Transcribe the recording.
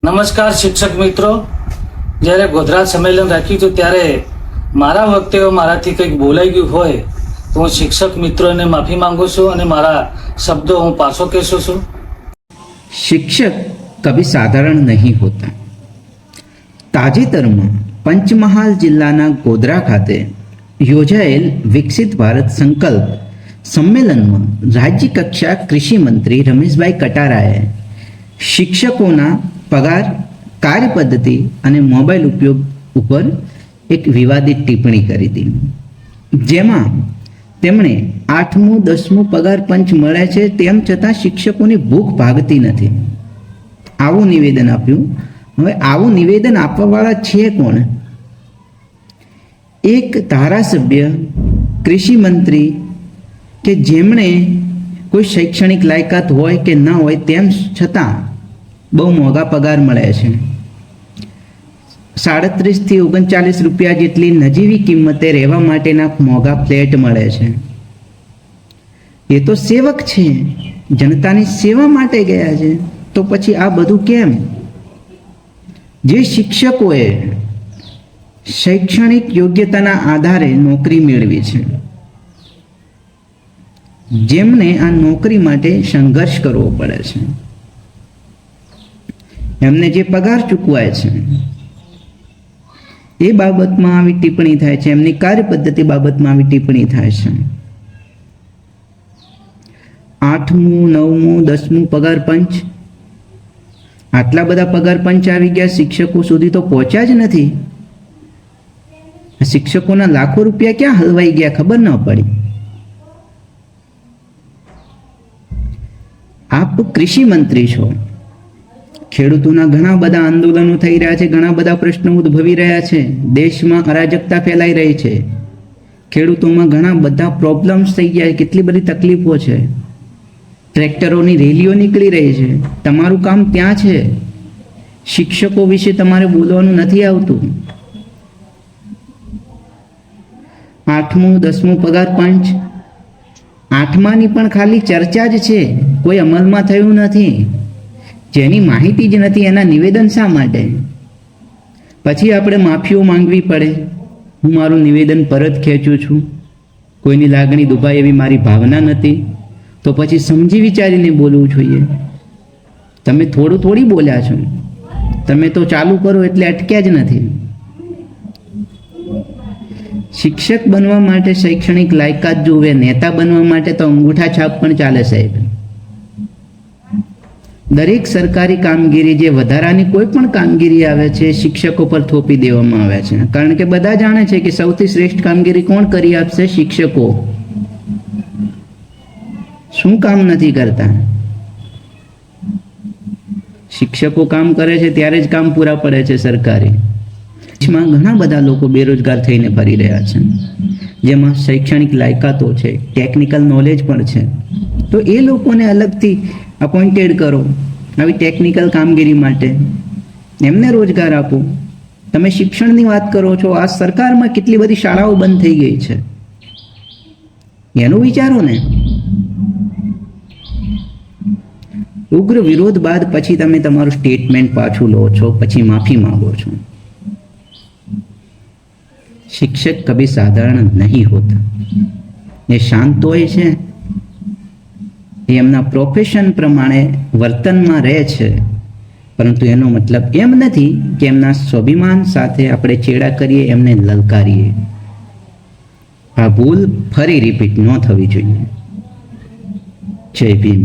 નમસ્કાર શિક્ષક મિત્રો, જ્યારે ગોધરા સંમેલન રાખ્યું હતું ત્યારે મારા વખતે મારાથી કંઈક બોલાઈ ગયું હોય તો હું શિક્ષક મિત્રોને માફી માંગુ છું અને મારા શબ્દો હું પાછો કહેશું છું। शिक्षक कभी साधारण नहीं होता। તાજેતરમાં પંચમહાલ જિલ્લાના ગોધરા ખાતે યોજાયેલ વિકસિત ભારત સંકલ્પ સંમેલનમાં રાજ્ય કક્ષા કૃષિ મંત્રી રમેશભાઈ કટારાએ શિક્ષકોના પગાર, કાર્યપદ્ધતિ અને મોબાઈલ ઉપયોગ ઉપર એક વિવાદિત ટિપ્પણી કરી હતી, જેમાં તેમણે 8મું 10મું પગાર પંચ મળે છે તેમ છતાં શિક્ષકોની ભૂખ ભાગતી નથી, આવું નિવેદન આપ્યું। હવે આવું નિવેદન આપવાવાળા છે કોણ? એક ધારાસભ્ય, કૃષિ મંત્રી કે જેમણે કોઈ શૈક્ષણિક લાયકાત હોય કે ન હોય તેમ છતાં બહુ મોંઘા પગાર મળે છે। 37 થી 39 રૂપિયા જેટલી નજીવી કિંમતે રહેવા માટેના મોંઘા ફ્લેટ મળે છે। એ તો સેવક છે, જનતાની સેવા માટે ગયા છે, તો પછી આ બધું કેમ? જે શિક્ષકોએ શૈક્ષણિક યોગ્યતાના આધારે નોકરી મેળવી છે, જેમને આ નોકરી માટે સંઘર્ષ કરવો પડે છે, એમને જે પગાર ચૂકવાય છે એ બાબતમાં આવી ટિપ્પણી થાય છે, એમની કાર્યપદ્ધતિ બાબતમાં આવી ટિપ્પણી થાય છે। 8મું 9મું 10મું પગાર પંચ, આટલા બધા પગાર પંચ આવી ગયા, શિક્ષકો સુધી તો પહોંચ્યા જ નથી। શિક્ષકોના લાખો રૂપિયા ક્યાં હલવાઈ ગયા ખબર ન પડી। આપ કૃષિ મંત્રી છો, ખેડૂતોના ઘણા બધા આંદોલનો થઈ રહ્યા છે, ઘણા બધા પ્રશ્નો ઉદ્ભવી રહ્યા છે, દેશમાં અરાજકતા ફેલાઈ રહી છે, ખેડૂતોમાં ઘણા બધા પ્રોબ્લેમ્સ થઈ ગયા, કેટલી બધી તકલીફો છે, ટ્રેક્ટરોની રેલીઓ નીકળી રહી છે, તમારું કામ ત્યાં છે, શિક્ષકો વિશે તમારે બોલવાનું નથી આવતું। 8મું 10મું પગાર પંચ, 8માની પણ ખાલી ચર્ચા જ છે, કોઈ અમલમાં થયું નથી, જેની માહિતી જ નથી એના નિવેદન શા માટે? પછી આપણે માફીઓ માંગવી પડે, હું મારું નિવેદન પરત ખેંચું છું, કોઈની લાગણી દુભાય એવી મારી ભાવના નથી, તો પછી સમજી વિચારીને બોલવું જોઈએ। તમે થોડી બોલ્યા છો, તમે તો ચાલુ કરો એટલે અટક્યા જ નથી। શિક્ષક બનવા માટે શૈક્ષણિક લાયકાત જોવે, નેતા બનવા માટે તો અંગૂઠા છાપ પણ ચાલે સાહેબ। દરેક સરકારી કામગીરી, જે વધારાની કોઈ પણ કામગીરી આવે છે, શિક્ષકો પર થોપી દેવામાં આવે છે, કારણ કે બધા જાણે છે કે સૌથી શ્રેષ્ઠ કામગીરી કોણ કરી આપશે? શિક્ષકો। શું કામ નથી કરતા? શિક્ષકો કામ કરે છે ત્યારે જ કામ પૂરા પડે છે સરકારી। દેશમાં ઘણા બધા લોકો બેરોજગાર થઈને ફરી રહ્યા છે, જેમાં શૈક્ષણિક લાયકાતો છે, ટેકનિકલ નોલેજ પણ છે, તો એ લોકોને અલગથી અપોઇન્ટેડ કરો આવી ટેકનિકલ કામગીરી માટે, એમને રોજગાર આપો। તમે શિક્ષણની વાત કરો છો, આ સરકારમાં કેટલી બધી શાળાઓ બંધ થઈ ગઈ છે, એનું વિચારો ને। ઉગ્ર વિરોધ બાદ પછી તમે તમારું સ્ટેટમેન્ટ પાછું લો છો, પછી માફી માંગો છો। શિક્ષક કભી સાધારણ નહીં હોતા। એ શાંત હોય છે, એ એમના પ્રોફેશન પ્રમાણે વર્તનમાં રહે છે, પરંતુ એનો મતલબ એમ નથી કે એમના સ્વાભિમાન સાથે આપણે ચેડા કરીએ, એમને લલકારીએ। આ ભૂલ ફરી રિપીટ ન થવી જોઈએ। જય ભીમ।